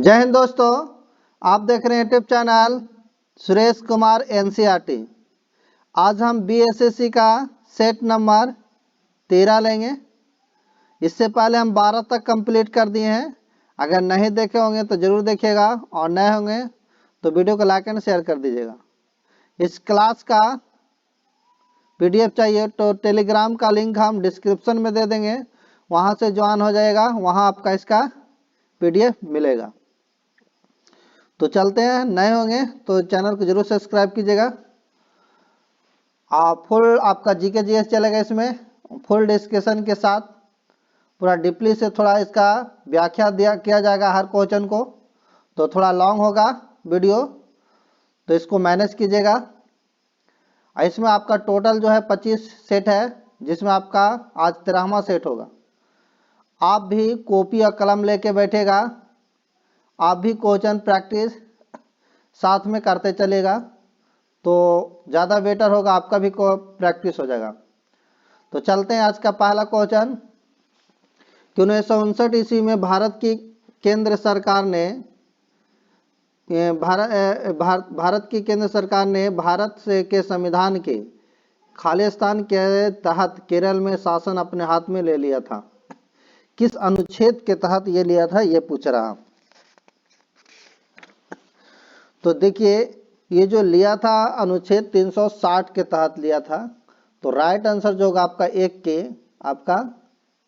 जय हिंद दोस्तों, आप देख रहे हैं YouTube channel Suresh Kumar NCERT. आज हम बीएसएससी का सेट नंबर 13 लेंगे। इससे पहले हम 12 तक कंप्लीट कर दिए हैं। अगर नहीं देखे होंगे तो ज़रूर देखिएगा और नए होंगे तो वीडियो को लाइक एंड शेयर कर दीजिएगा। इस क्लास का पीडीएफ चाहिए तो टेलीग्राम का लिंक हम डिस्क्रिप्शन में दे देंगे, वहाँ से ज्वाइन हो जाएगा, वहाँ आपका इसका पीडीएफ मिलेगा। तो चलते हैं, नए होंगे तो चैनल को जरूर सब्सक्राइब कीजिएगा। फुल आपका जीके जीएस चलेगा, इसमें फुल डिस्कशन के साथ पूरा डीपली से थोड़ा इसका व्याख्या किया जाएगा हर क्वेश्चन को। तो थोड़ा लॉन्ग होगा वीडियो, तो इसको मैनेज कीजिएगा। इसमें आपका टोटल जो है 25 सेट है, जिसमें आपका आज 13वां सेट होगा। आप भी कॉपी और कलम लेके बैठेगा, आप भी क्वेश्चन प्रैक्टिस साथ में करते चलेगा तो ज़्यादा बेटर होगा, आपका भी प्रैक्टिस हो जाएगा। तो चलते हैं आज का पहला क्वेश्चन कि 1959 ईस्वी में भारत की केंद्र सरकार ने भारत से के संविधान के खालिस्तान के तहत केरल में शासन अपने हाथ में ले लिया था। किस अनुच्छेद के तहत ये लिया था, ये पूछ रहा। तो देखिए, ये जो लिया था अनुच्छेद 360 के तहत लिया था। तो राइट आंसर जो होगा आपका एक के आपका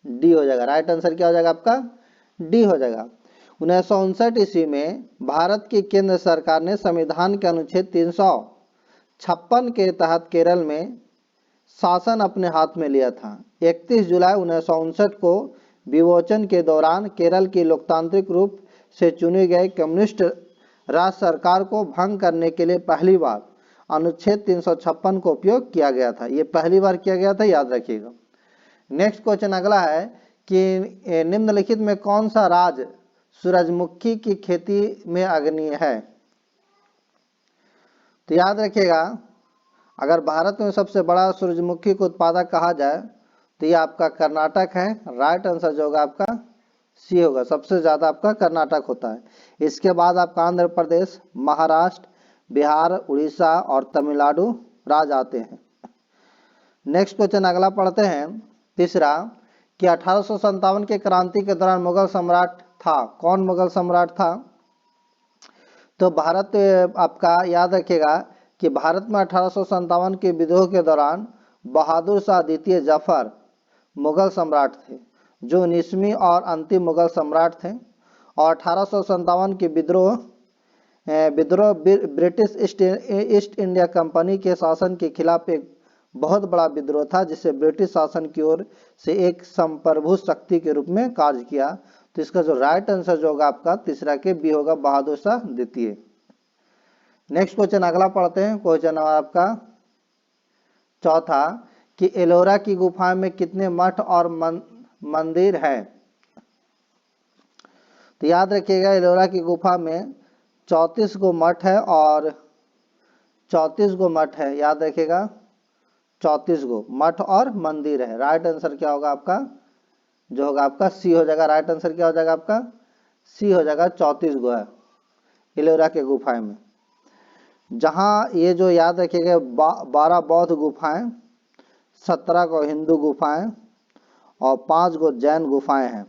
डी हो जाएगा। राइट आंसर क्या हो जाएगा आपका डी हो जाएगा। 1959 ईस्वी में भारत की केंद्र सरकार ने संविधान के अनुच्छेद 356 के तहत केरल में शासन अपने हाथ में लिया था। 31 जुलाई 1959 को विमोचन के दौरान केरल की लोकतांत्रिक रूप से चुनी गई कम्युनिस्ट राज्य सरकार को भंग करने के लिए पहली बार अनुच्छेद 356 को उपयोग किया गया था। ये पहली बार किया गया था, याद रखिएगा। नेक्स्ट क्वेश्चन अगला है कि निम्नलिखित में कौन सा राज्य सूरजमुखी की खेती में अग्रणी है। तो याद रखिएगा, अगर भारत में सबसे बड़ा सूरजमुखी को उत्पादक कहा जाए तो ये आपका कर्नाटक है। राइट आंसर जो होगा आपका सी होगा, सबसे ज़्यादा आपका कर्नाटक होता है। इसके बाद आपका आंध्र प्रदेश, महाराष्ट्र, बिहार, उड़ीसा और तमिलनाडु राज्य आते हैं। नेक्स्ट क्वेश्चन अगला पढ़ते हैं, तीसरा कि 1857 के क्रांति के दौरान मुगल सम्राट था। कौन मुगल सम्राट था? तो भारत आपका याद रखिएगा कि भारत में 1857 के विद्रोह के दौरान बहादुर शाह द्वितीय जफर मुगल सम्राट थे, जो 19वीं और अंतिम मुगल सम्राट थे। और 1857 के विद्रोह ब्रिटिश ईस्ट इंडिया कंपनी के शासन के खिलाफ एक बहुत बड़ा विद्रोह था, जिसे ब्रिटिश शासन की ओर से एक संप्रभु शक्ति के रूप में कार्य किया। तो इसका जो राइट आंसर जो होगा आपका तीसरा के बी होगा, बहादुर शाह द्वितीय। नेक्स्ट क्वेश्चन अगला पढ़ते हैं। क्वेश्चन आपका चौथा कि एलोरा की गुफा में कितने मठ और मंदिर है। तो याद रखिएगा, एलोरा की गुफा में 34 गो मठ है और 34 गो मठ है। याद रखिएगा, 34 गो मठ और मंदिर है। राइट आंसर क्या होगा आपका जो होगा आपका सी हो जाएगा। राइट आंसर क्या हो जाएगा आपका सी हो जाएगा, 34 गो है एलोरा के गुफाएं में। जहाँ ये जो याद रखिएगा 12 बौद्ध गुफाएं, 17 गो हिंदू गुफाएं और 5 गो जैन गुफाएं हैं।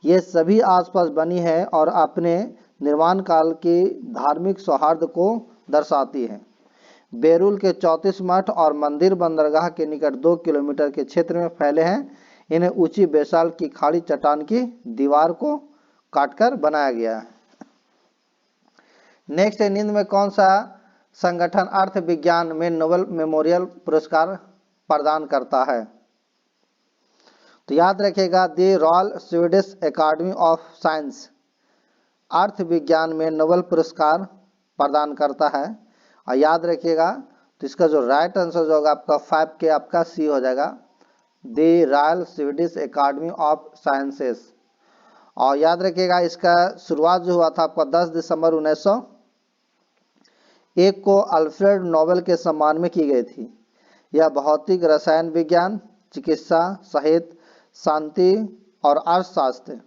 ये सभी आसपास बनी है और अपने निर्माण काल की धार्मिक सौहार्द को दर्शाती है। बेरुल के 34 मठ और मंदिर बंदरगाह के निकट 2 किलोमीटर के क्षेत्र में फैले हैं। इन्हें ऊंची बेसाल की खाड़ी चट्टान की दीवार को काटकर बनाया गया है। नेक्स्ट है, निम्न में कौन सा संगठन अर्थ विज्ञान में नोबेल मेमोरियल पुरस्कार प्रदान करता है। तो याद रखिएगा, the royal Swedish academy of science अर्थ विज्ञान में नोबेल पुरस्कार प्रदान करता है। और याद रखिएगा, तो इसका जो राइट आंसर जो होगा आपका 5 के आपका सी हो जाएगा, the royal Swedish academy of sciences. और याद रखिएगा, इसका शुरुआत जो हुआ था आपका 10 दिसंबर 1901 को अल्फ्रेड नोबेल के सम्मान में की गई थी। यह भौतिक, रसायन विज्ञान, चिकित्सा, साहित्य, शांति और अर्थशास्त्र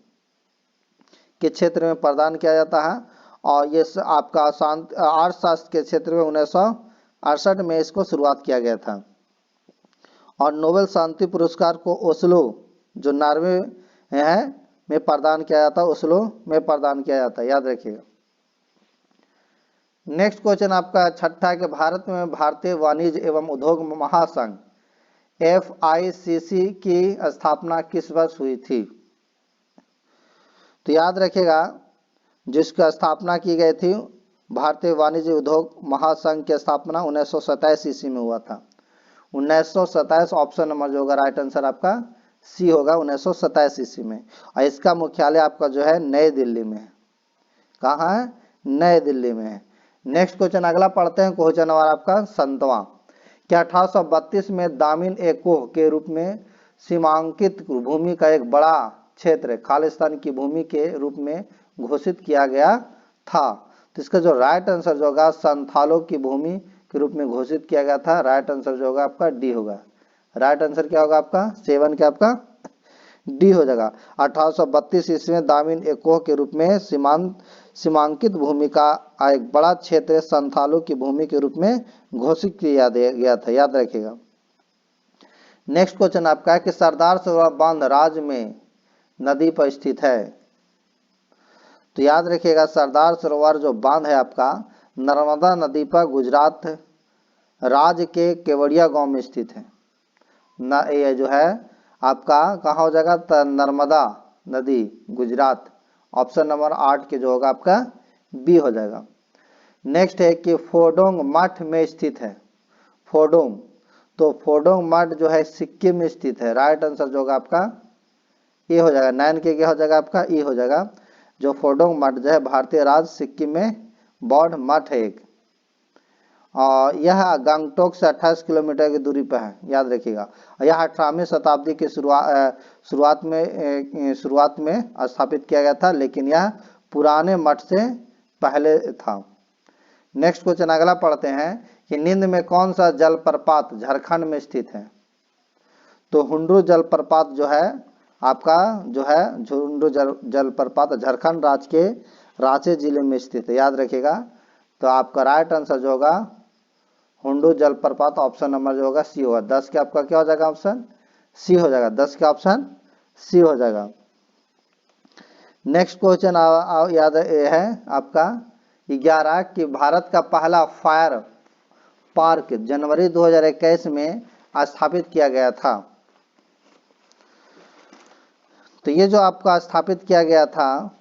के क्षेत्र में प्रदान किया जाता है, और ये आपका अर्थशास्त्र के क्षेत्र में 1968 में इसको शुरुआत किया गया था। और नोबेल शांति पुरस्कार को ओस्लो जो नॉर्वे है में प्रदान किया जाता है, ओस्लो में प्रदान किया जाता है, याद रखिएगा। नेक्स्ट क्वेश्चन आपका छठा कि भारत में भारतीय वाणिज्य एवं उद्योग महासंघ FICC की स्थापना किस वर्ष हुई थी? तो याद रखिएगा, जिसकी स्थापना की गई थी भारतीय वाणिज्य उद्योग महासंघ की स्थापना 1927 ईस्वी में हुआ था। 1927 ऑप्शन नंबर जो होगा राइट आंसर आपका सी होगा, 1927 ईस्वी में। और इसका मुख्यालय आपका जो है नई दिल्ली में है। कहाँ है? नई दिल्ली में है। नेक्स्ट क्वेश्चन अगला पढ़ते हैं, क्वेश्चन नंबर आपका 7वां। क्या 1832 में दामिन ए कोह के रूप में सीमांकित भूमि का एक बड़ा क्षेत्र खालिस्तान की भूमि के रूप में घोषित किया गया था? तो इसका जो राइट आंसर जो होगा संथालों की भूमि के रूप में घोषित किया गया था। राइट आंसर जो होगा आपका डी होगा। राइट आंसर क्या होगा आपका 7 क्या आपका डी हो जाएगा। 1832 ईस्वी में दामिन ए कोह के रूप में सीमांकित भूमि का एक बड़ा क्षेत्र संथालों की भूमि के रूप में घोषित किया गया था, याद रखिएगा। नेक्स्ट क्वेश्चन आपका है कि सरदार सरोवर बांध राज्य में नदी पर स्थित है? तो याद रखिएगा सरदार सरोवर जो बांध है आपका नर्मदा नदी पर गुजरात राज्य के केवड़िया गांव में स्थित है। ये जो है आपका कहाँ हो जाएगा? नर्मदा नदी गुजरात। ऑप्शन नंबर 8 के जो होगा आपका बी हो जाएगा। नेक्स्ट है कि फोडोंग मठ में स्थित है। फोडोंग, तो फोडोंग मठ जो है सिक्किम में स्थित है। राइट आंसर जो होगा आपका ए हो जाएगा। 9 के क्या हो जाएगा आपका ई हो जाएगा। जो फोडोंग मठ जो है भारतीय राज्य सिक्किम में बौद्ध मठ है एक, और यह गंगटोक से 28 किलोमीटर की दूरी पर है, याद रखिएगा। यह 18वीं शताब्दी के शुरुआत में स्थापित किया गया था, लेकिन यह पुराने मठ से पहले था। नेक्स्ट क्वेश्चन अगला पढ़ते हैं कि निम्न में कौन सा जलप्रपात झारखंड में स्थित है? तो हुंडरू जलप्रपात जो है आपका जो है हुंडरू जलप्रपात झारखंड राज्य के रांची जिले में स्थित है, याद रखिएगा। तो आपका राइट आंसर जो होगा हुंडू जलप्रपात ऑप्शन नंबर जो होगा सी होगा। 10 के आपका क्या हो जाएगा? ऑप्शन सी हो जाएगा। 10 के ऑप्शन सी हो जाएगा। नेक्स्ट क्वेश्चन याद है आपका 11 कि भारत का पहला फायर पार्क जनवरी 2021 में स्थापित किया गया था। तो ये जो आपका स्थापित किया गया था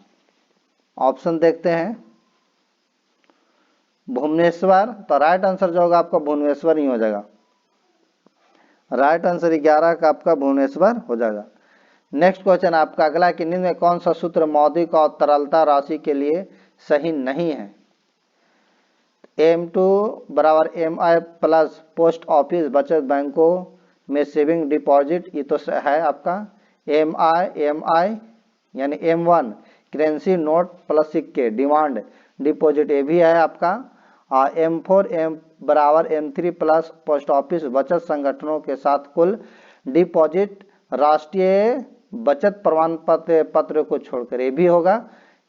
ऑप्शन देखते हैं भुवनेश्वर। तो राइट आंसर जो होगा आपका भुवनेश्वर ही हो जाएगा। राइट आंसर 11 का आपका भुवनेश्वर हो जाएगा। नेक्स्ट क्वेश्चन आपका अगला कि निम्न में कौन सा सूत्र मौद्रिक और तरलता राशि के लिए सही नहीं है? M2 बराबर MI प्लस पोस्ट ऑफिस बचत बैंकों में सेविंग डिपॉजिट, ये तो है आपका। MI यानी M1 करेंसी नोट प्लस सिक्के डिमांड डिपॉजिट, ये भी है आपका। M4 बराबर M3 प्लस पोस्ट ऑफिस बचत संगठनों के साथ कुल डिपॉजिट राष्ट्रीय बचत प्रमाण पत्र को छोड़कर, ये भी होगा।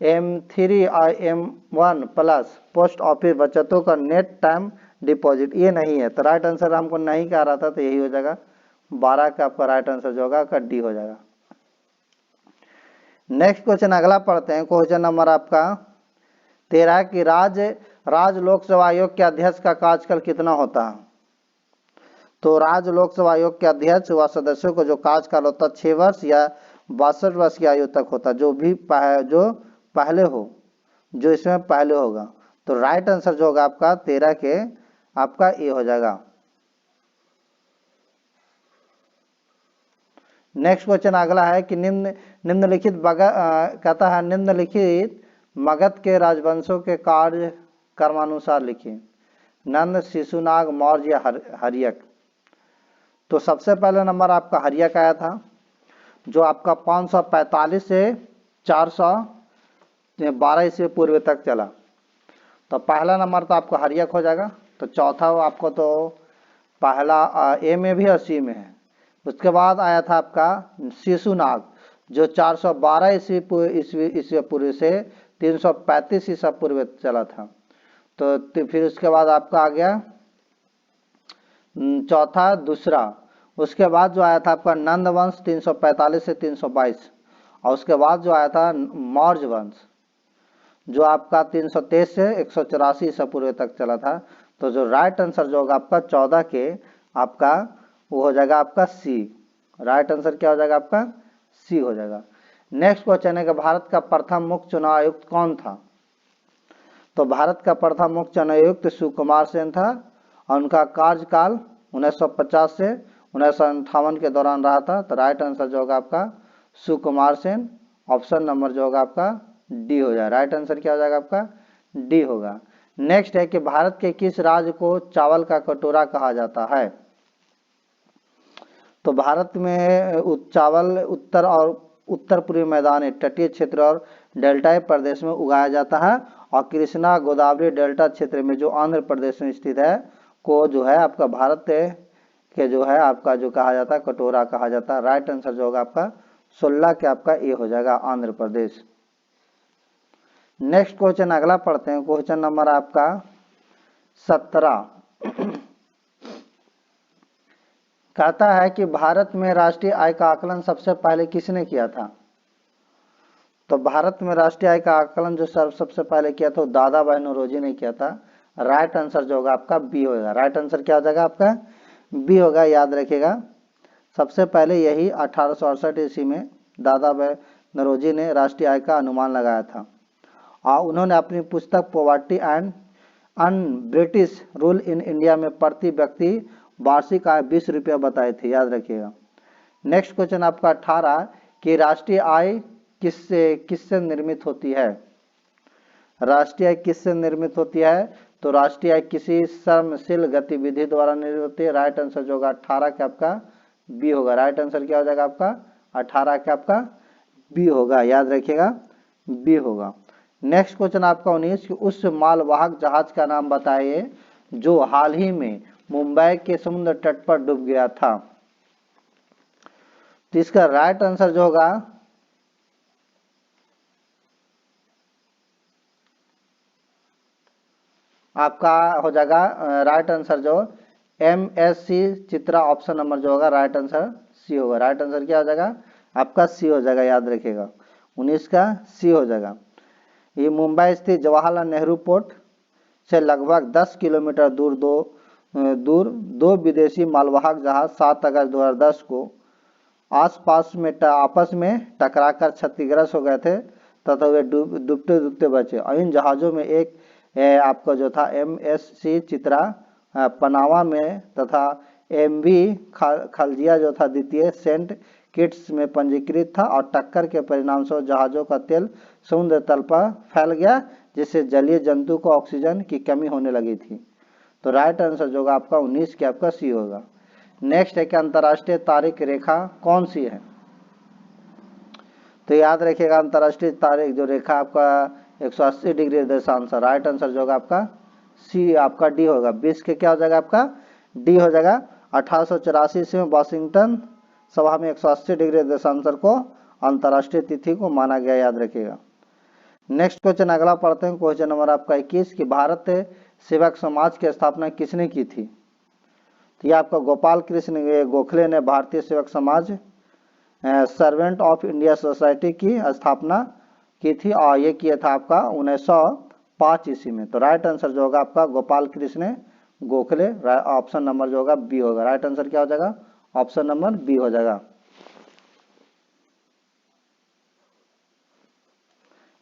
M3 और M1 प्लस पोस्ट ऑफिस बचतों का नेट टाइम डिपॉजिट, ये नहीं है। तो राइट आंसर हमको नहीं कह रहा था, तो यही हो जाएगा 12 का आपका राइट आंसर जो होगा डी हो जाएगा। नेक्स्ट क्वेश्चन अगला पढ़ते हैं, क्वेश्चन नंबर आपका 13 की राज्य लोक सेवा आयोग के अध्यक्ष का कार्यकाल कितना होता है? तो राज्य लोक सेवा आयोग के अध्यक्ष व सदस्यों को जो कार्यकाल होता है 6 वर्ष या 62 वर्ष की आयु तक होता है, जो पहले हो, जो इसमें पहले होगा। तो राइट आंसर जो होगा आपका 13 के आपका ए हो जाएगा। नेक्स्ट क्वेश्चन अगला है कि निम्नलिखित कहता है निम्नलिखित मगध के राजवंशों के कार्य क्रमानुसार लिखिए। नंद, शिशुनाग, मौर्य या हर्यक। तो सबसे पहले नंबर आपका हर्यक आया था, जो आपका 545 से 412 ईस्वी पूर्व तक चला। तो पहला नंबर तो आपका हर्यक हो जाएगा। तो चौथा आपको तो पहला ए में भी और सी में है। उसके बाद आया था आपका शिशुनाग, जो 412 ईस्वी पूर्व से 335 ईसा पूर्व चला था। तो फिर उसके बाद आपका आ गया चौथा दूसरा। उसके बाद जो आया था आपका नंद वंश 345 से 322, और उसके बाद जो आया था मौर्य वंश जो आपका 323 से 184 ईसा पूर्व तक चला था। तो जो राइट आंसर जो होगा आपका 14 के आपका वो हो जाएगा आपका सी। राइट आंसर क्या हो जाएगा आपका सी हो जाएगा। नेक्स्ट क्वेश्चन है कि भारत का प्रथम मुख्य चुनाव आयुक्त कौन था। तो भारत का प्रथम मुख्य चुनाव आयुक्त सुकुमार सेन था और उनका कार्यकाल 1950 से 1958 के दौरान रहा था। तो राइट आंसर जो होगा आपका सुकुमार सेन, ऑप्शन नंबर जो होगा आपका डी हो जाएगा। राइट आंसर क्या हो जाएगा आपका डी होगा। नेक्स्ट है कि भारत के किस राज्य को चावल का कटोरा कहा जाता है। तो भारत में चावल उत्तर और उत्तर पूर्वी मैदानी तटीय क्षेत्र और डेल्टाई प्रदेश में उगाया जाता है, और कृष्णा गोदावरी डेल्टा क्षेत्र में जो आंध्र प्रदेश में स्थित है को जो है आपका भारत के जो है आपका जो कहा जाता है कटोरा कहा जाता है। राइट आंसर जो होगा आपका 16 के आपका ए हो जाएगा आंध्र प्रदेश। नेक्स्ट क्वेश्चन अगला पढ़ते हैं, क्वेश्चन नंबर आपका 17 कहता है कि भारत में राष्ट्रीय आय का आकलन सबसे पहले किसने किया था। तो भारत में राष्ट्रीय आय का आकलन जो सबसे पहले किया था दादा भाई नौरोजी ने किया था। राइट आंसर जो होगा आपका बी होगा। राइट आंसर क्या हो जाएगा आपका बी होगा, याद रखिएगा। सबसे पहले यही 1868 ईस्वी में दादा भाई नौरोजी ने राष्ट्रीय आय का अनुमान लगाया था, और उन्होंने अपनी पुस्तक poverty and un British rule in India में प्रति व्यक्ति वार्षिक आय 20 रुपया बताए थे, याद रखिएगा। नेक्स्ट क्वेश्चन आपका 18 कि राष्ट्रीय आय किससे निर्मित होती है। राष्ट्रीय आय किससे निर्मित होती है। तो राष्ट्रीय आय किसी श्रमशील गतिविधि द्वारा निर्मित होती है। राइट आंसर जो होगा 18 का आपका बी होगा। राइट आंसर क्या हो जाएगा आपका 18 का आपका बी होगा, याद रखिएगा बी होगा। नेक्स्ट क्वेश्चन आपका 19 कि उस मालवाहक जहाज का नाम बताइए जो हाल ही में मुंबई के समुद्र तट पर डूब गया था। तो इसका राइट आंसर जो होगा आपका हो जाएगा राइट आंसर जो MSC चित्रा, ऑप्शन नंबर जो होगा राइट आंसर सी होगा। राइट आंसर क्या हो जाएगा आपका सी हो जाएगा, याद रखिएगा 19 का सी हो जाएगा। ये मुंबई स्थित जवाहरलाल नेहरू पोर्ट से लगभग 10 किलोमीटर दूर दो विदेशी मालवाहक जहाज 7 अगस्त 2010 को आपस में टकराकर क्षतिग्रस्त हो गए थे तथा वे डूबते डूबते बचे, और इन जहाज़ों में एक आपका जो था MSC चित्रा पनामा में तथा MV खलजिया जो था द्वितीय सेंट किट्स में पंजीकृत था, और टक्कर के परिणाम स्वरूप जहाज़ों का तेल समुद्र तल पर फैल गया जिससे जलीय जंतु को ऑक्सीजन की कमी होने लगी थी। तो राइट आंसर जो होगा आपका 19 के आपका सी होगा। नेक्स्ट है कि अंतर्राष्ट्रीय तारिक रेखा कौन सी है। तो याद रखिएगा अंतर्राष्ट्रीय तारिक जो रेखा आपका 180 डिग्री दशांश। राइट आंसर जो होगा आपका सी आपका डी होगा। 20 के क्या हो जाएगा आपका डी हो जाएगा। 1884 में वाशिंगटन सभा में 180 डिग्री दशांश को अंतर्राष्ट्रीय तिथि को माना गया, याद रखिएगा। नेक्स्ट क्वेश्चन अगला पढ़ते हैं, क्वेश्चन नंबर आपका 21 कि भारत सेवक समाज की स्थापना किसने की थी। तो ये आपका गोपाल कृष्ण गोखले ने भारतीय सेवक समाज सर्वेंट ऑफ इंडिया सोसाइटी की स्थापना की थी, और ये किया था आपका 1905 ईस्वी में। तो राइट आंसर जो होगा आपका गोपाल कृष्ण गोखले, ऑप्शन नंबर जो होगा बी होगा। राइट आंसर क्या हो जाएगा ऑप्शन नंबर बी हो जाएगा।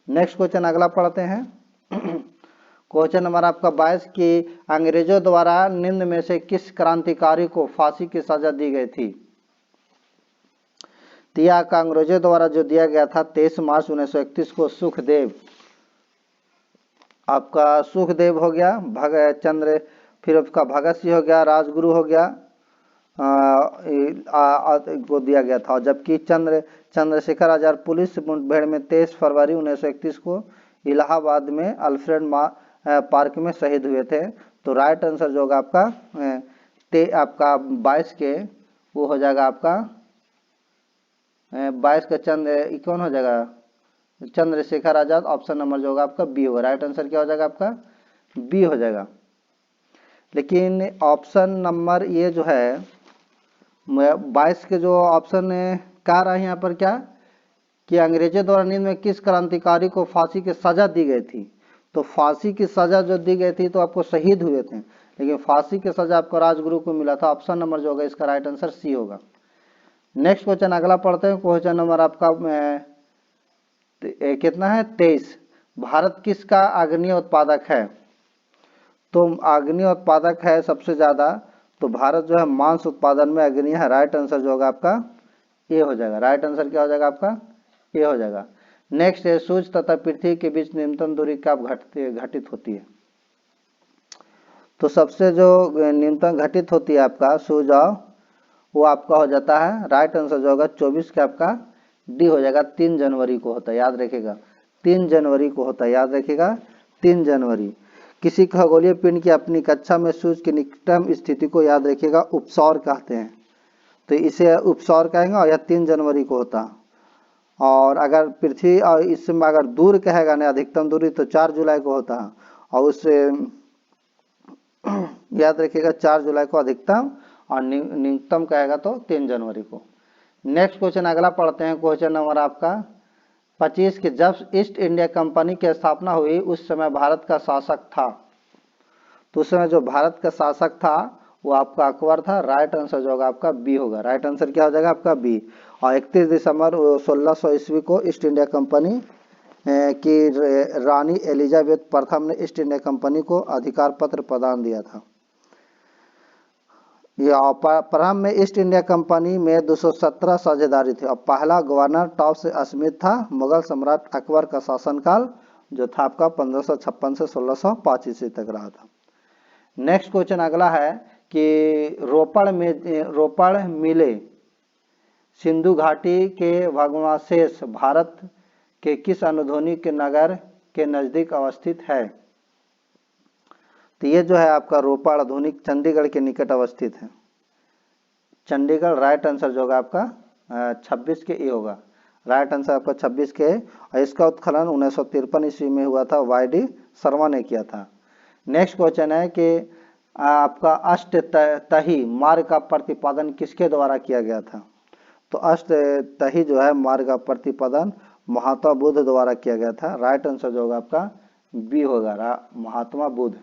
नेक्स्ट क्वेश्चन अगला पढ़ते हैं, क्वेश्चन नंबर आपका 22 कि अंग्रेजों द्वारा निम्न में से किस क्रांतिकारी को फांसी की सजा दी गई थी। तिया का अंग्रेजों द्वारा जो दिया गया था 23 मार्च 1931 को सुखदेव, आपका सुखदेव हो गया, भगत चंद्र, फिर उसका भगत सिंह हो गया, राजगुरु हो गया को दिया गया था। जबकि चंद्रशेखर आजाद पुलिस मुठभेड़ में 23 फरवरी 1931 को इलाहाबाद में अल्फ्रेड पार्क में शहीद हुए थे। तो राइट आंसर जो होगा आपका आपका 22 के वो हो जाएगा आपका 22 का चंद्र, ये कौन हो जाएगा, चंद्रशेखर आजाद। ऑप्शन नंबर जो होगा आपका बी होगा। राइट आंसर क्या हो जाएगा आपका, बी हो जाएगा। लेकिन ऑप्शन नंबर ये जो है 22 के जो ऑप्शन कह रहा है यहाँ पर क्या कि अंग्रेजों द्वारा नींद में किस क्रांतिकारी को फांसी की सजा दी गई थी। तो फांसी की सजा जो दी गई थी तो आपको शहीद हुए थे, लेकिन फांसी की सजा आपको राजगुरु को मिला था। ऑप्शन नंबर जो होगा इसका राइट आंसर सी होगा। नेक्स्ट क्वेश्चन अगला पढ़ते हैं। क्वेश्चन नंबर आपका कितना है, 23। भारत किसका अग्नि उत्पादक है। तो अग्नि उत्पादक है सबसे ज्यादा, तो भारत जो है मांस उत्पादन में अग्रणी है। राइट आंसर जो होगा आपका ए हो जाएगा। राइट आंसर क्या हो जाएगा आपका, ए हो जाएगा। नेक्स्ट है, सूर्य तथा पृथ्वी के बीच न्यूनतम दूरी कब घटित होती है। तो सबसे जो न्यूनतम घटित होती है आपका सूर्य, वो आपका हो जाता है, राइट आंसर जो होगा 24 का आपका डी हो जाएगा। 3 जनवरी को होता है, याद रखिएगा 3 जनवरी को होता है, याद रखिएगा 3 जनवरी। किसी खगोलीय पिंड की अपनी कक्षा में सूर्य की निकटतम स्थिति को याद रखिएगा उपसौर कहते हैं, तो इसे उपसौर कहेंगे और यह 3 जनवरी को होता है। और अगर पृथ्वी और इसमें अगर दूर कहेगा ना अधिकतम दूरी, तो 4 जुलाई को होता है, और उससे याद रखिएगा 4 जुलाई को अधिकतम, और न्यूनतम कहेगा तो 3 जनवरी को। नेक्स्ट क्वेश्चन अगला पढ़ते हैं। क्वेश्चन नंबर आपका 25 कि जब ईस्ट इंडिया कंपनी की स्थापना हुई उस समय भारत का शासक था। तो उस समय जो भारत का शासक था वो आपका अकबर था। राइट आंसर जो होगा आपका बी होगा। राइट आंसर क्या हो जाएगा आपका बी। और 31 दिसंबर 1600 ईस्वी को ईस्ट इंडिया कंपनी की रानी एलिजाबेथ प्रथम ने ईस्ट इंडिया कंपनी को अधिकार पत्र प्रदान दिया था। प्रारंभ में ईस्ट इंडिया कंपनी में 217 साझेदारी थे और पहला गवर्नर टॉप्स स्मिथ था। मुगल सम्राट अकबर का शासनकाल जो था आपका 1556 से 1605 ईस्वी तक रहा था। नेक्स्ट क्वेश्चन अगला है कि रोपड़ मिले सिंधु घाटी के भग्नावशेष भारत के किस आधुनिक नगर के नजदीक अवस्थित है। तो ये जो है आपका रोपड़ आधुनिक चंडीगढ़ के निकट अवस्थित है। चंडीगढ़। राइट आंसर जो होगा आपका 26 के ए होगा। राइट आंसर आपका 26 के। और इसका उत्खनन 1953 ईस्वी में हुआ था, वाई डी शर्मा ने किया था। नेक्स्ट क्वेश्चन है कि आपका अष्टतही मार्ग का प्रतिपादन किसके द्वारा किया गया था। तो अष्टतही जो है मार्ग का प्रतिपादन महात्मा बुद्ध द्वारा किया गया था। राइट आंसर जो होगा आपका बी होगा, महात्मा बुद्ध।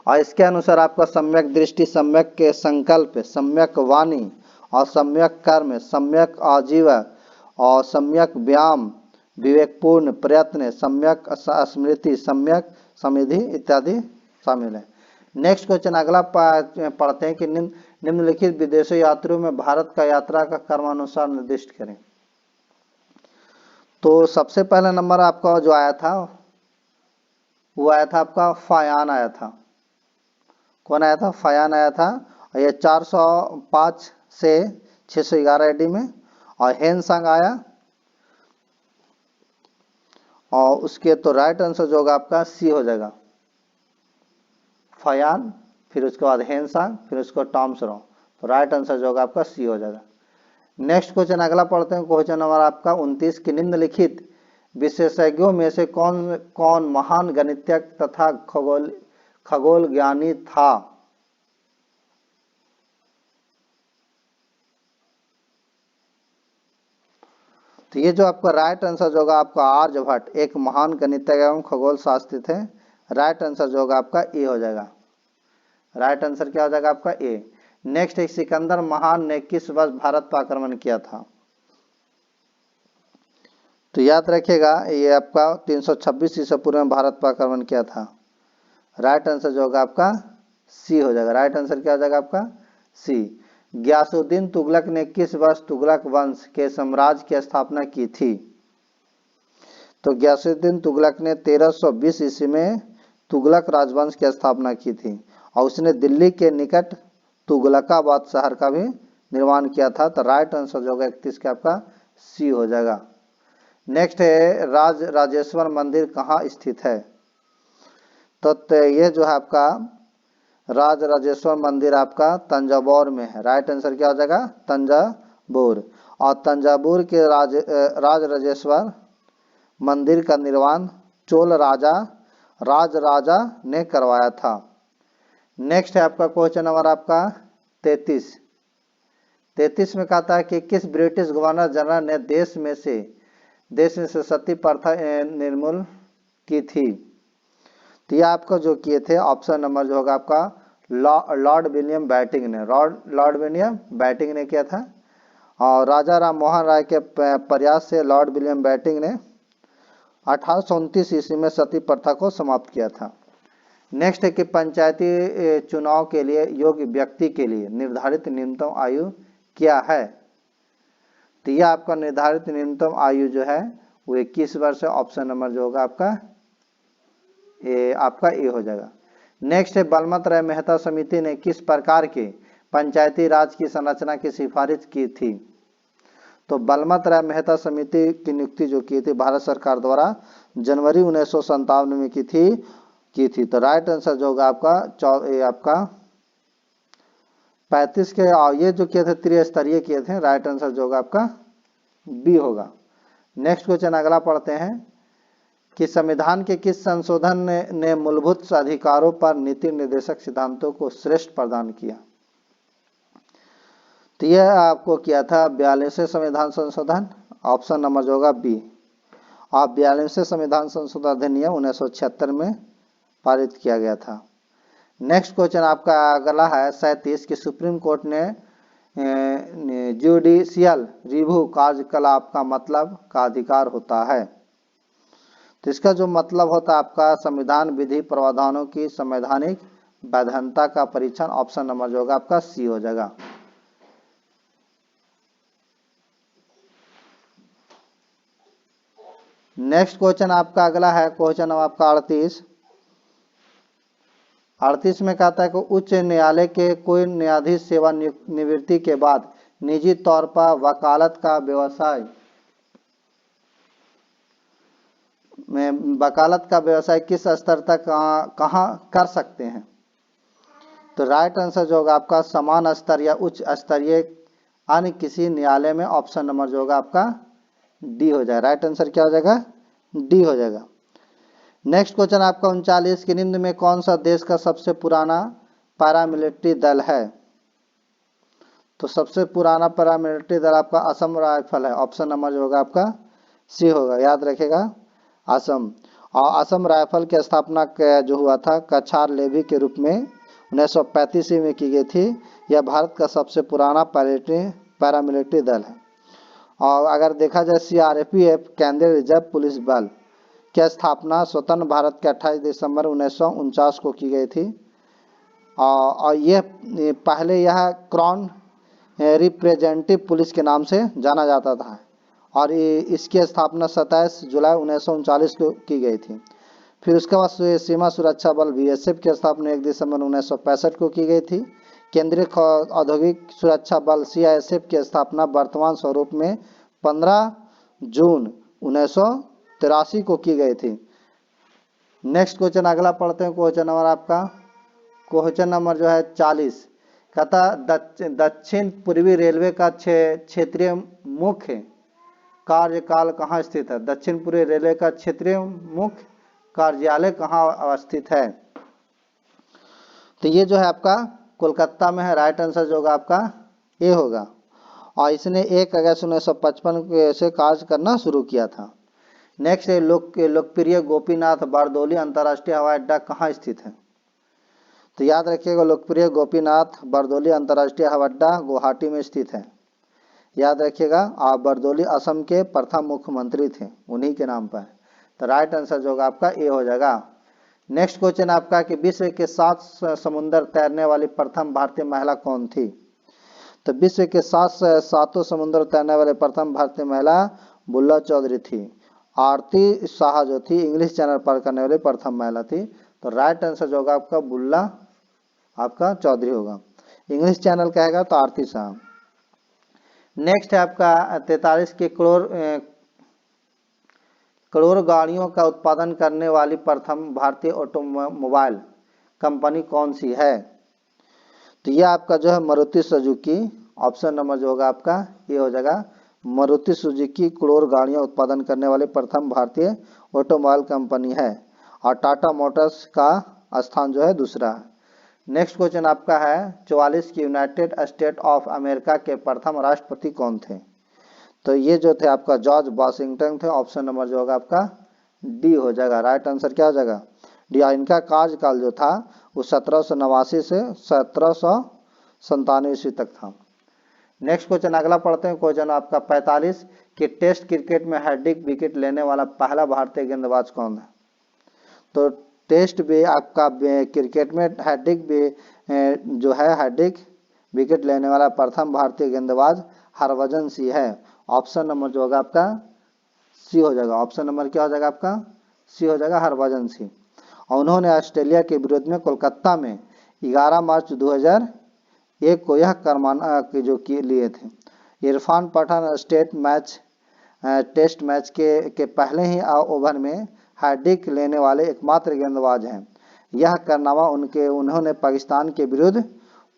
और इसके अनुसार आपका सम्यक दृष्टि, सम्यक के संकल्प, सम्यक वाणी और सम्यक कर्म, सम्यक आजीवन और सम्यक व्यायाम, विवेकपूर्ण प्रयत्न, सम्यक स्मृति, सम्यक समृद्धि इत्यादि शामिल है। नेक्स्ट क्वेश्चन अगला पढ़ते हैं कि निम्नलिखित विदेशी यात्रियों में भारत का यात्रा का क्रमानुसार निर्दिष्ट करें। तो सबसे पहला नंबर आपका जो आया था वो आया था आपका फायान आया था। कौन आया था, फायान आया था। और ये 405 से 611 एडी में। और हेनसांग आया, और उसके तो राइट आंसर जो होगा आपका सी हो जाएगा, फायान, फिर उसके बाद हेनसांग, फिर उसको टॉम्सरो। तो राइट आंसर जो होगा आपका सी हो जाएगा। नेक्स्ट क्वेश्चन अगला पढ़ते हैं। क्वेश्चन नंबर आपका 29 कि निम्नलिखित विशेषज्ञों में से कौन कौन महान गणितज्ञ तथा खगोल ज्ञानी था। तो ये जो आपका राइट आंसर जो होगा आपका आर्यभट्ट एक महान गणितज्ञ एवं खगोल शास्त्री थे। राइट आंसर जो होगा आपका ए हो जाएगा। राइट आंसर क्या हो जाएगा आपका ए। नेक्स्ट है सिकंदर महान ने किस वर्ष भारत पर आक्रमण किया था। तो याद रखिएगा ये आपका 326 ईसा पूर्व में भारत पर आक्रमण किया था। राइट आंसर जो होगा आपका सी हो जाएगा। राइट आंसर क्या हो जाएगा आपका सी। गयासुद्दीन तुगलक ने किस वर्ष तुगलक वंश के साम्राज्य की स्थापना की थी। तो गयासुद्दीन तुगलक ने 1320 ईस्वी में तुगलक राजवंश की स्थापना की थी, और उसने दिल्ली के निकट तुगलकाबाद शहर का भी निर्माण किया था। तो राइट आंसर जो होगा 31 का आपका सी हो जाएगा। नेक्स्ट है राजेश्वर मंदिर कहाँ स्थित है। तो ये जो है आपका राज राजेश्वर मंदिर आपका तंजावुर में है। राइट आंसर क्या हो जाएगा? तंजावुर। और तंजावुर के राज राजेश्वर मंदिर का निर्माण चोल राजा राज राजा ने करवाया था। नेक्स्ट है आपका क्वेश्चन नंबर आपका 33 में कहता है कि किस ब्रिटिश गवर्नर जनरल ने देश में से सती प्रथा निर्मूल की थी? तो ये आपको जो किए थे ऑप्शन नंबर जो होगा आपका लॉर्ड विलियम बेंटिंक ने, लॉर्ड विलियम बेंटिंक ने किया था। और राजा राम मोहन राय के प्रयास से लॉर्ड विलियम बेंटिंक ने 1829 ईस्वी में सती प्रथा को समाप्त किया था। नेक्स्ट है कि पंचायती चुनाव के लिए योग्य व्यक्ति के लिए निर्धारित न्यूनतम आयु क्या है? तो यह आपका निर्धारित न्यूनतम आयु जो है वो 21 वर्ष है। ऑप्शन नंबर जो होगा आपका ए हो जाएगा। नेक्स्ट है बलमत राय मेहता समिति ने किस प्रकार के पंचायती राज की संरचना की सिफारिश की थी? तो बलमत राय मेहता समिति की नियुक्ति जो की थी भारत सरकार द्वारा जनवरी 1957 में की थी। तो राइट आंसर जो होगा आपका 35 के, और ये जो किए थे त्रिस्तरीय किए थे। राइट आंसर जो होगा आपका बी होगा। नेक्स्ट क्वेश्चन अगला पढ़ते हैं कि संविधान के किस संशोधन ने मूलभूत अधिकारों पर नीति निर्देशक सिद्धांतों को श्रेष्ठ प्रदान किया? तो यह आपको किया था 42वें संविधान संशोधन। ऑप्शन नंबर जो होगा बी। और 42वें संविधान संशोधन अधिनियम 1976 में पारित किया गया था। नेक्स्ट क्वेश्चन आपका अगला है 37 कि सुप्रीम कोर्ट ने जुडिशियल रिव्यू कार्यकलाप का मतलब का अधिकार होता है। तो इसका जो मतलब होता है आपका संविधान विधि प्रावधानों की संवैधानिक वैधता का परीक्षण। ऑप्शन नंबर जो होगा आपका सी हो जाएगा। नेक्स्ट क्वेश्चन आपका अगला है क्वेश्चन नंबर आपका 38 में कहता है कि उच्च न्यायालय के कोई न्यायाधीश सेवा निवृत्ति के बाद निजी तौर पर वकालत का व्यवसाय किस स्तर तक कहाँ कर सकते हैं? तो राइट आंसर जो होगा आपका समान स्तर या उच्च स्तरीय अन्य किसी न्यायालय में। ऑप्शन नंबर जो होगा आपका डी हो जाएगा। राइट आंसर क्या हो जाएगा? डी हो जाएगा। नेक्स्ट क्वेश्चन आपका 39 के निम्न में कौन सा देश का सबसे पुराना पैरामिलिट्री दल है? तो सबसे पुराना पैरामिलिट्री दल आपका असम राइफल है। ऑप्शन नंबर जो होगा आपका सी होगा। याद रखेगा असम। और असम राइफल की स्थापना जो हुआ था कछार लेवी के रूप में 1935 में की गई थी। यह भारत का सबसे पुराना पैरामिलिट्री दल है। और अगर देखा जाए CRPF केंद्रीय रिजर्व पुलिस बल की स्थापना स्वतंत्र भारत के 28 दिसंबर 1949 को की गई थी। और यह पहले यह क्राउन रिप्रेजेंटेटिव पुलिस के नाम से जाना जाता था। और इसकी स्थापना 27 जुलाई 1939 को की गई थी। फिर उसके बाद सीमा सुरक्षा बल BSF की स्थापना 1 दिसंबर 1965 को की गई थी। केंद्रीय औद्योगिक सुरक्षा बल CISF की स्थापना वर्तमान स्वरूप में 15 जून 1983 को की गई थी। नेक्स्ट क्वेश्चन अगला पढ़ते हैं। क्वेश्चन नंबर जो है 40 कहता दक्षिण पूर्वी रेलवे का क्षेत्रीय मुख्य कार्यकाल कहाँ स्थित है? दक्षिण पूर्वी रेलवे का क्षेत्रीय मुख्य कार्यालय कहाँ अवस्थित है? तो ये जो है आपका कोलकाता में है। राइट आंसर जो होगा आपका ए होगा। और इसने 1 अगस्त 1955 से कार्य करना शुरू किया था। नेक्स्ट है लोकप्रिय गोपीनाथ बारदोली अंतर्राष्ट्रीय हवाई अड्डा कहाँ स्थित है? तो याद रखिएगा लोकप्रिय गोपीनाथ बारदोली अंतर्राष्ट्रीय हवाई अड्डा गुवाहाटी में स्थित है। याद रखिएगा। आप बारदोली असम के प्रथम मुख्यमंत्री थे, उन्हीं के नाम पर। तो राइट आंसर जो होगा आपका ए हो जाएगा। नेक्स्ट क्वेश्चन आपका कि विश्व के 7 समुद्र तैरने वाली प्रथम भारतीय महिला कौन थी? तो विश्व के 7 समुद्र तैरने वाले प्रथम भारतीय महिला बुल्ला चौधरी थी। आरती शाह जो थी इंग्लिश चैनल पर करने वाली प्रथम महिला थी। तो राइट आंसर जो होगा आपका बुल्ला आपका चौधरी होगा। इंग्लिश चैनल कहेगा तो आरती शाह। नेक्स्ट है आपका 43 के करोड़ गाड़ियों का उत्पादन करने वाली प्रथम भारतीय ऑटोमोबाइल कंपनी कौन सी है? तो ये आपका जो है मारुति सुजुकी, ऑप्शन नंबर जो होगा आपका ये हो जाएगा। मारुति सुजुकी करोड़ गाड़ियां उत्पादन करने वाली प्रथम भारतीय ऑटोमोबाइल कंपनी है और टाटा मोटर्स का स्थान जो है दूसरा है। नेक्स्ट क्वेश्चन आपका है 44 की यूनाइटेड स्टेट ऑफ अमेरिका के प्रथम राष्ट्रपति कौन थे? तो ये जो थे आपका जॉर्ज वाशिंगटन थे, ऑप्शन नंबर जो होगा आपका डी हो जाएगा। राइट आंसर क्या हो जाएगा डी। इनका कार्यकाल जो था वो 1789 से 1797 ईस्वी तक था। नेक्स्ट क्वेश्चन अगला पढ़ते हैं, क्वेश्चन आपका 45 कि टेस्ट क्रिकेट में हैट्रिक विकेट लेने वाला पहला भारतीय गेंदबाज कौन है? तो टेस्ट भी आपका क्रिकेट में हैट्रिक भी जो है हैट्रिक विकेट लेने वाला प्रथम भारतीय गेंदबाज हरभजन सिंह है। ऑप्शन नंबर जो होगा आपका सी हो जाएगा। ऑप्शन नंबर क्या हो जाएगा आपका सी हो जाएगा, हरभजन सिंह। और उन्होंने ऑस्ट्रेलिया के विरोध में कोलकाता में 11 मार्च 2001 को यह करमाना जो लिए थे। इरफान पठान टेस्ट मैच के पहले ही ओवर में हैट्रिक लेने वाले एकमात्र गेंदबाज हैं। यह कारनामा उन्होंने पाकिस्तान के विरुद्ध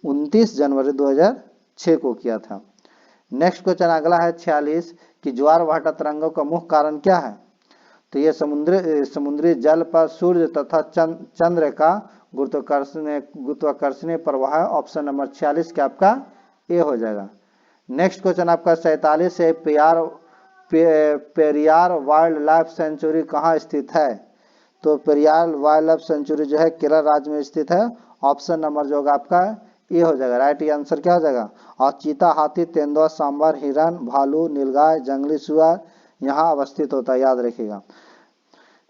29 जनवरी 2006 को किया था। नेक्स्ट क्वेश्चन अगला है 46 कि ज्वार भाटा तरंगों का मुख्य कारण क्या है? तो ये समुद्री जल पर सूर्य तथा चंद्र का गुरुत्वाकर्षणीय प्रवाह। ऑप्शन नंबर 46 का आपका ए हो जाएगा। नेक्स्ट क्वेश्चन आपका 47 है पेरियार वाइल्ड लाइफ सेंचुरी कहाँ स्थित है? तो पेरियार वाइल्ड लाइफ सेंचुरी जो है केरल राज्य में स्थित है। ऑप्शन नंबर जो होगा आपका ये हो जाएगा। राइट आंसर क्या हो जाएगा? और चीता, हाथी, तेंदुआ, सांबर, हिरन, भालू, नीलगाय, जंगली सुअर यहाँ अवस्थित होता है, याद रखिएगा।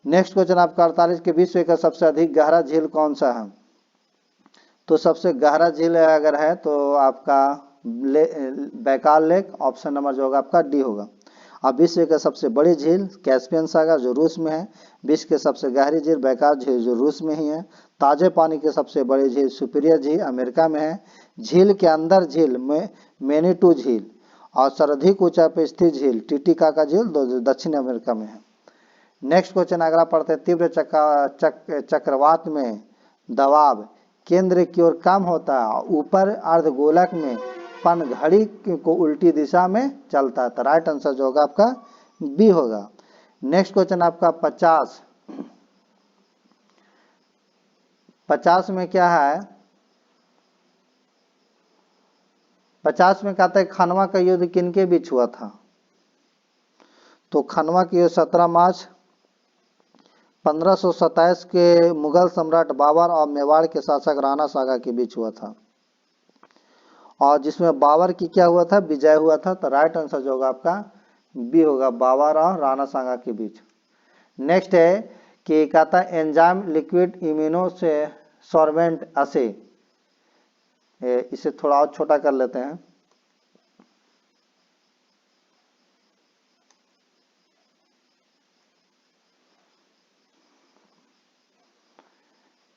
नेक्स्ट क्वेश्चन आपका 48 के विश्व का सबसे अधिक गहरा झील कौन सा है? तो सबसे गहरा झील अगर है तो आपका बैकाल लेक, ऑप्शन नंबर जो होगा आपका डी होगा। अब विश्व का सबसे बड़ी झील कैस्पियन सागर जो रूस में है। विश्व के सबसे गहरी झील बैकाल झील जो रूस में ही है। ताजे पानी की सबसे बड़ी झील सुपीरियर झील अमेरिका में है। झील के अंदर झील में मैनीटू झील और सर्वाधिक ऊंचाई पर स्थित झील टिटिकाका झील दक्षिण अमेरिका में है। नेक्स्ट क्वेश्चन अगला पढ़ते हैं, तीव्र चक्रवात में दबाव केंद्र की ओर कम होता है, ऊपर अर्धगोलक में पनघड़ी को उल्टी दिशा में चलता है। तो राइट आंसर जो होगा आपका बी होगा। नेक्स्ट क्वेश्चन आपका 50 में क्या है? 50 में कहता है खनवा का युद्ध किनके बीच हुआ था? तो खनवा की 17 मार्च 1527 के मुगल सम्राट बाबर और मेवाड़ के शासक राणा सांगा के बीच हुआ था, और जिसमें बाबर की क्या हुआ था? विजय हुआ था। तो राइट आंसर जो होगा आपका बी होगा, बाबर और राणा सांगा के बीच। नेक्स्ट है कि कहता है एंजाइम लिक्विड इम्यूनो से सॉर्बेंट असे, इसे थोड़ा और छोटा कर लेते हैं।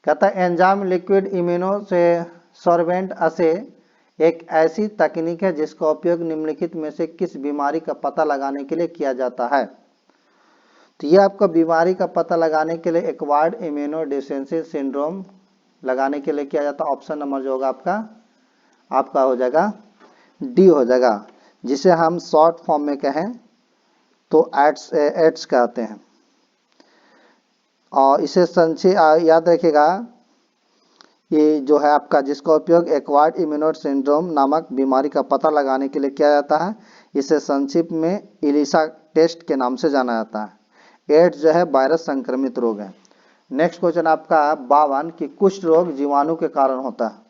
कहता है एंजाइम लिक्विड इम्यूनो से सॉर्बेंट असे एक ऐसी तकनीक है जिसका उपयोग निम्नलिखित में से किस बीमारी का पता लगाने के लिए किया जाता है? तो ये आपका बीमारी का पता लगाने के लिए एक्वायर्ड इम्यूनोडेफिशिएंसी सिंड्रोम लगाने के लिए किया जाता है। ऑप्शन नंबर जो होगा आपका हो जाएगा डी हो जाएगा, जिसे हम शॉर्ट फॉर्म में कहें तो एड्स कहते हैं। और इसे संक्षेप याद रखिएगा, ये जो है आपका जिसका उपयोग एक्वायर्ड इम्यूनोड सिंड्रोम नामक बीमारी का पता लगाने के लिए किया जाता है, इसे संक्षिप्त में इलिसा टेस्ट के नाम से जाना जाता है। एड्स जो है वायरस संक्रमित रोग है। नेक्स्ट क्वेश्चन आपका 52 कि कुष्ठ रोग जीवाणु के कारण होता है।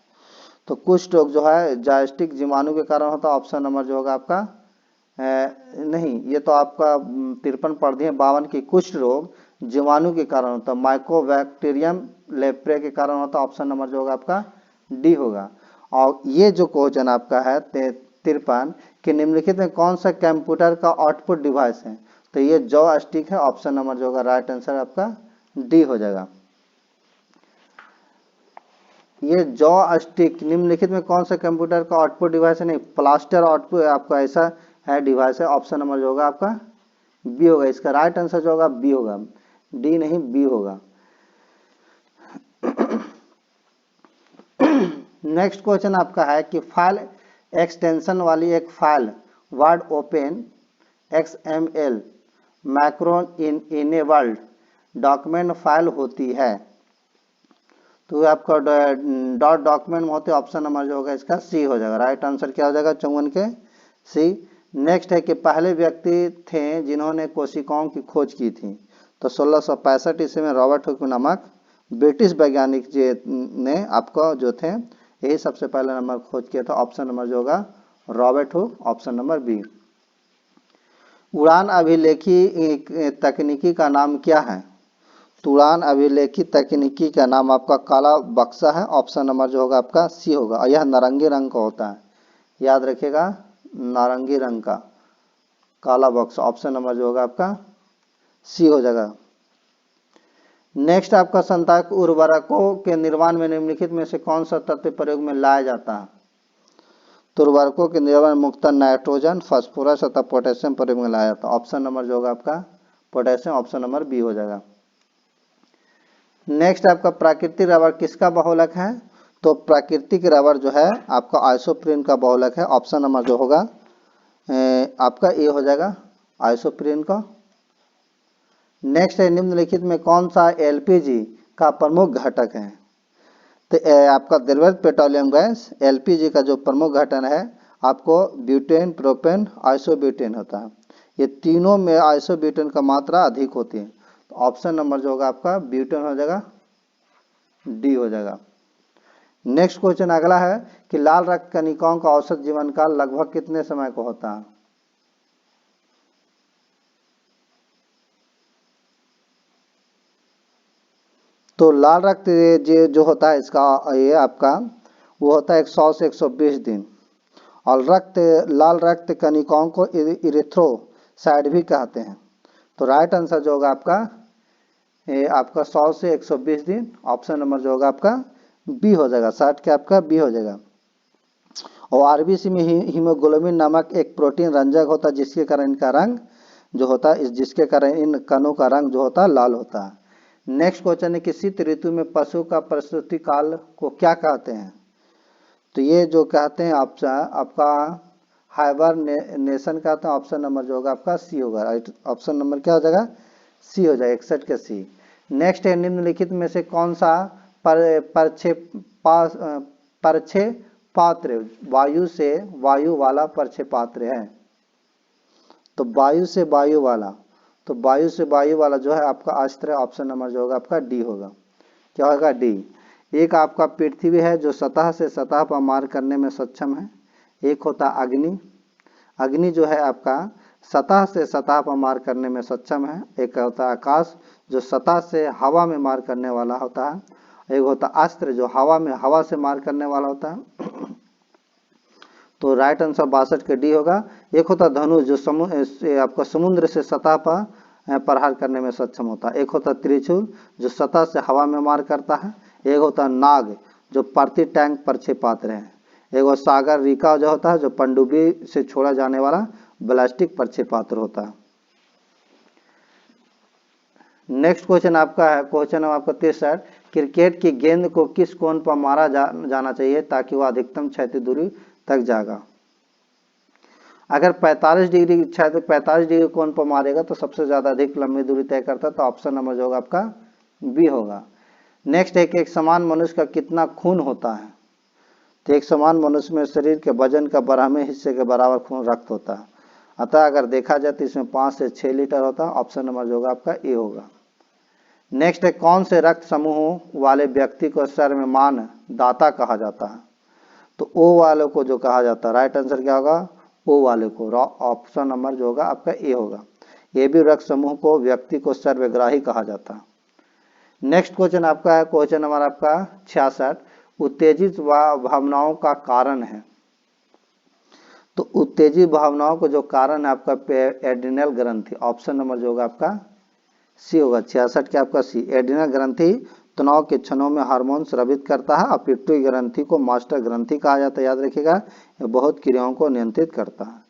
तो कुष्ठ रोग जो है जायस्टिक जीवाणु के कारण होता है। ऑप्शन नंबर जो होगा आपका नहीं, ये तो आपका 53 पढ़ दिए। 52 की कुष्ठ रोग जीवाणु के कारण होता है, माइकोबैक्टीरियम लेप्रे के कारण होता है। ऑप्शन नंबर जो होगा आपका डी होगा। और ये जो क्वेश्चन आपका है 53 कि निम्नलिखित में कौन सा कंप्यूटर का आउटपुट डिवाइस है? तो ये जॉ स्टिक है। ऑप्शन नंबर जो होगा राइट आंसर आपका डी हो जाएगा। ये जॉ स्टिक निम्नलिखित में कौन सा कंप्यूटर का आउटपुट डिवाइस है? नहीं, प्लास्टर आउटपुट आपका ऐसा है डिवाइस है। ऑप्शन नंबर जो होगा आपका बी होगा। इसका राइट आंसर जो होगा बी होगा, डी नहीं बी होगा। नेक्स्ट क्वेश्चन आपका है कि फाइल एक्सटेंशन वाली एक file word open XML Macron enabled document file होती है। तो आपका डॉट डॉक्यूमेंट में होते ऑप्शन नंबर जो होगा इसका सी हो जाएगा। राइट आंसर क्या हो जाएगा 54 के सी। नेक्स्ट है कि पहले व्यक्ति थे जिन्होंने कोशिकाओं की खोज की थी। तो 1665 ईस्वी में रॉबर्ट हुक नामक ब्रिटिश वैज्ञानिक जी ने आपको जो थे यही सबसे पहले नंबर खोज किया था। ऑप्शन नंबर जो होगा Robert Hooke, option number B. उड़ान अभिलेखी तकनीकी का नाम क्या है? तो उड़ान अभिलेखी तकनीकी का नाम आपका काला बक्सा है। ऑप्शन नंबर जो होगा आपका सी होगा और यह नारंगी रंग का होता है, याद रखिएगा, नारंगी रंग का काला बक्सा। ऑप्शन नंबर जो होगा आपका सी हो जाएगा। नेक्स्ट आपका संतायक उर्वरकों के निर्माण में निम्नलिखित में से कौन सा तत्व प्रयोग में लाया जाता है? तो उर्वरकों के निर्माण में मुख्यतः नाइट्रोजन, फास्फोरस तथा पोटेशियम प्रयोग में लाया जाता है। ऑप्शन नंबर जो होगा आपका पोटेशियम, ऑप्शन नंबर बी हो जाएगा। नेक्स्ट आपका प्राकृतिक रबर किसका बहुलक है? तो प्राकृतिक रबर जो है आपका आइसोप्रीन का बहुलक है। ऑप्शन नंबर जो होगा आपका ए हो जाएगा आइसोप्रीन का। नेक्स्ट है निम्नलिखित में कौन सा एलपीजी का प्रमुख घटक है? तो आपका द्रवीय पेट्रोलियम गैस एलपीजी का जो प्रमुख घटक है आपको ब्यूटेन, प्रोपेन, आइसोब्यूटेन होता है। ये तीनों में आइसोब्यूटेन का मात्रा अधिक होती है। तो ऑप्शन नंबर जो होगा आपका ब्यूटेन हो जाएगा, डी हो जाएगा। नेक्स्ट क्वेश्चन अगला है कि लाल रक्त कणिकाओं का औसत जीवन काल लगभग कितने समय का होता है? तो लाल रक्त जो होता है इसका ये आपका वो होता है 100 से 120 दिन। और लाल रक्त कणिकाओं को इरिथ्रोसाइट भी कहते हैं। तो राइट आंसर जो होगा आपका ये आपका 100 से 120 दिन। ऑप्शन नंबर जो होगा आपका बी हो जाएगा, 60 के आपका बी हो जाएगा। और आरबीसी में हीमोग्लोबिन नामक एक प्रोटीन रंजक होता है जिसके कारण इनका रंग जो होता है जिसके कारण इन कणों का रंग जो होता है लाल होता है। नेक्स्ट क्वेश्चन है कि शीत ऋतु में पशु का प्रसूति काल को क्या कहते हैं? तो ये जो कहते हैं आपका हाइबरनेशन कहते हैं। ऑप्शन नंबर जो होगा आपका सी होगा। राइट ऑप्शन नंबर क्या हो जाएगा सी हो जाएगा, 61 के सी। नेक्स्ट है निम्नलिखित में से कौन सा प्रक्षेपात्र वायु से वायु वाला प्रक्षेपात्र है? तो वायु से वायु वाला, तो वायु से वायु वाला जो है आपका अस्त्र। ऑप्शन नंबर जो होगा आपका डी होगा, क्या होगा डी। एक आपका पृथ्वी है जो सतह से सतह पर मार करने में सक्षम है। एक होता अग्नि, अग्नि जो है आपका सतह से सतह पर मार करने में सक्षम है। एक होता आकाश जो सतह से हवा में मार करने वाला होता है। एक होता अस्त्र जो हवा से मार करने वाला होता है। तो राइट आंसर 62 के डी होगा। एक होता धनुष जो आपका समुद्र से सतह पर प्रहार करने में सक्षम होता है। एक होता त्रिशूल जो सतह से हवा में मार करता है। एक होता नाग जो प्रति टैंक प्रक्षेपात्र है। एक सागर रिका जो होता है जो पनडुब्बी से छोड़ा जाने वाला बैलिस्टिक प्रक्षेपात्र होता है। नेक्स्ट क्वेश्चन आपका है क्वेश्चन आपका 63। क्रिकेट की गेंद को किस कोण पर मारा जाना चाहिए ताकि वह अधिकतम क्षैतिज दूरी तक जाएगा? अगर 45 डिग्री 45 डिग्री कोण पर मारेगा तो सबसे ज्यादा अधिक लंबी दूरी तय करता है। तो ऑप्शन नंबर जो होगा आपका बी होगा। नेक्स्ट है कि एक समान मनुष्य का कितना खून होता है? तो एक समान मनुष्य में शरीर के वजन का 12वें हिस्से के बराबर खून रक्त होता है। अतः अगर देखा जाए तो इसमें 5 से 6 लीटर होता है। ऑप्शन नंबर जो होगा आपका ए होगा। नेक्स्ट है कौन से रक्त समूह वाले व्यक्ति को सर्वमान दाता कहा जाता है? तो ओ वाले को जो कहा जाता है। राइट आंसर क्या होगा ओ वाले को। ऑप्शन नंबर जो होगा आपका ए होगा। ये भी रक्त समूह को व्यक्ति को सर्वग्राही कहा जाता है। नेक्स्ट क्वेश्चन आपका है क्वेश्चन नंबर आपका 66। उत्तेजित भावनाओं का कारण है? तो उत्तेजित भावनाओं को जो कारण है आपका एड्रिनल ग्रंथि। ऑप्शन नंबर जो होगा आपका सी होगा, 66 के आपका सी। एड्रिनल ग्रंथि तनाव के क्षणों में हार्मोन स्रावित करता है और पिट्यूटरी ग्रंथि को मास्टर ग्रंथि कहा जाता है। याद रखिएगा यह बहुत क्रियाओं को नियंत्रित करता है।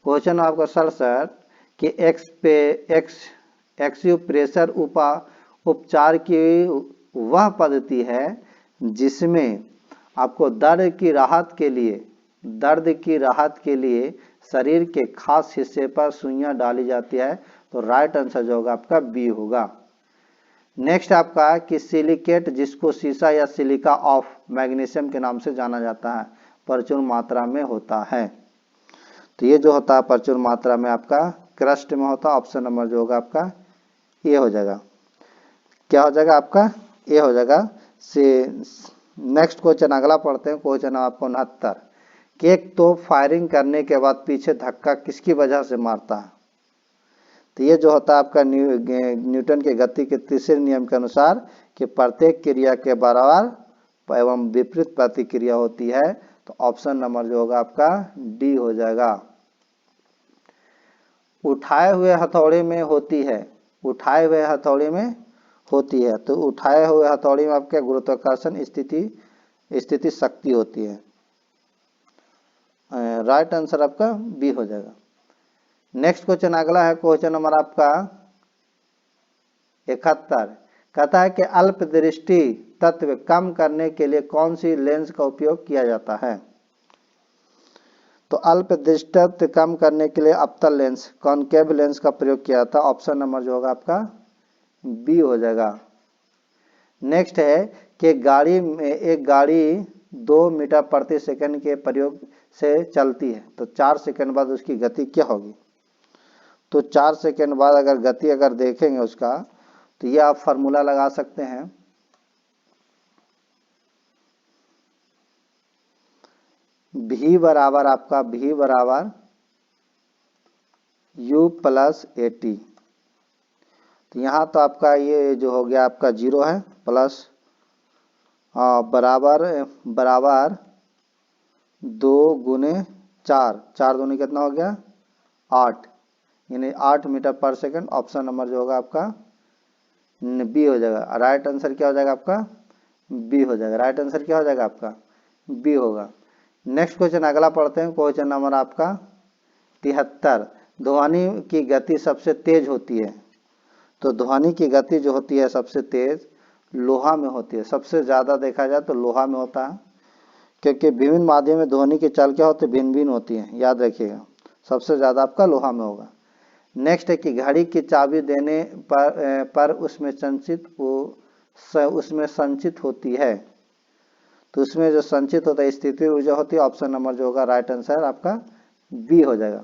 क्वेश्चन आपका 67 कि एक्यूप्रेशर उपचार की वह पद्धति है जिसमें आपको दर्द की राहत के लिए शरीर के खास हिस्से पर सुइयां डाली जाती है, तो राइट आंसर जो होगा आपका बी होगा। नेक्स्ट आपका कि सिलिकेट, जिसको सीसा या सिलिका ऑफ मैग्नीशियम के नाम से जाना जाता है, प्रचुर मात्रा में होता है। तो ये जो होता है प्रचुर मात्रा में आपका क्रस्ट में होता है। ऑप्शन नंबर जो होगा आपका ये हो जाएगा। क्या हो जाएगा आपका ये हो जाएगा। नेक्स्ट क्वेश्चन अगला पढ़ते हैं। क्वेश्चन आपको 69 कि एक तोप फायरिंग करने के बाद पीछे धक्का किसकी वजह से मारता है। तो ये जो होता है आपका न्यूटन के गति के तीसरे नियम के अनुसार कि प्रत्येक क्रिया के बराबर एवं विपरीत प्रतिक्रिया होती है। तो ऑप्शन नंबर जो होगा आपका डी हो जाएगा। उठाए हुए हथौड़े में होती है, उठाए हुए हथौड़े में होती है। तो उठाए हुए हथौड़े में आपके गुरुत्वाकर्षण स्थिति शक्ति होती है। राइट आंसर आपका बी हो जाएगा। नेक्स्ट क्वेश्चन अगला है क्वेश्चन नंबर आपका 71 कहता है कि अल्पदृष्टि तत्व कम करने के लिए कौन सी लेंस का उपयोग किया जाता है। तो अल्पदृष्टि तत्व कम करने के लिए अवतल लेंस, कॉनकेव लेंस का प्रयोग किया था। ऑप्शन नंबर जो होगा आपका बी हो जाएगा। नेक्स्ट है कि एक गाड़ी 2 मीटर प्रति सेकंड के प्रयोग से चलती है, तो 4 सेकंड बाद उसकी गति क्या होगी। तो 4 सेकंड बाद अगर गति अगर देखेंगे उसका, तो ये आप फार्मूला लगा सकते हैं। v बराबर आपका v बराबर u प्लस ए टी। तो यहाँ तो आपका ये जो हो गया आपका 0 है, प्लस बराबर 2 गुने 4, 4 दूनी कितना हो गया 8, यानी 8 मीटर पर सेकंड। ऑप्शन नंबर जो होगा आपका बी हो जाएगा। राइट आंसर क्या हो जाएगा आपका बी हो जाएगा। राइट आंसर क्या हो जाएगा आपका बी होगा। नेक्स्ट क्वेश्चन अगला पढ़ते हैं। क्वेश्चन नंबर आपका 73 ध्वनि की गति सबसे तेज होती है। तो ध्वनि की गति जो होती है सबसे तेज लोहा में होती है। सबसे ज्यादा देखा जाए तो लोहा में होता है, क्योंकि विभिन्न माध्यम में ध्वनि की चाल क्या होती है भिन्न भिन्न होती है, याद रखिएगा। सबसे ज्यादा आपका लोहा में होगा। नेक्स्ट है कि घड़ी की चाबी देने पर उसमें संचित होती है। तो उसमें जो संचित होता है स्थिति ऊर्जा होती है। ऑप्शन नंबर जो होगा राइट आंसर आपका बी हो जाएगा।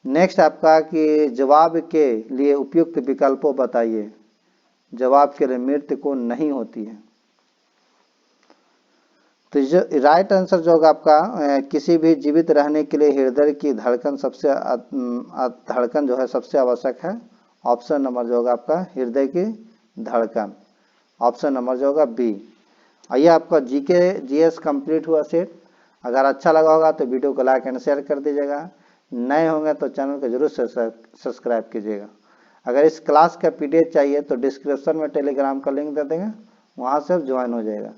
नेक्स्ट आपका कि जवाब के लिए उपयुक्त विकल्पों बताइए। जवाब के लिए मृत्यु को नहीं होती है। तो जो राइट आंसर जो होगा आपका किसी भी जीवित रहने के लिए हृदय की धड़कन जो है सबसे आवश्यक है। ऑप्शन नंबर जो होगा आपका हृदय की धड़कन। ऑप्शन नंबर जो होगा बी। आइए आपका जीके जीएस कंप्लीट हुआ सेट। अगर अच्छा लगा होगा तो वीडियो को लाइक एंड शेयर कर दीजिएगा। नए होंगे तो चैनल को जरूर सब्सक्राइब कीजिएगा। अगर इस क्लास का पीडीएफ चाहिए तो डिस्क्रिप्शन में टेलीग्राम का लिंक दे देंगे, वहाँ से आप ज्वाइन हो जाएगा।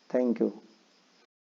Thank you.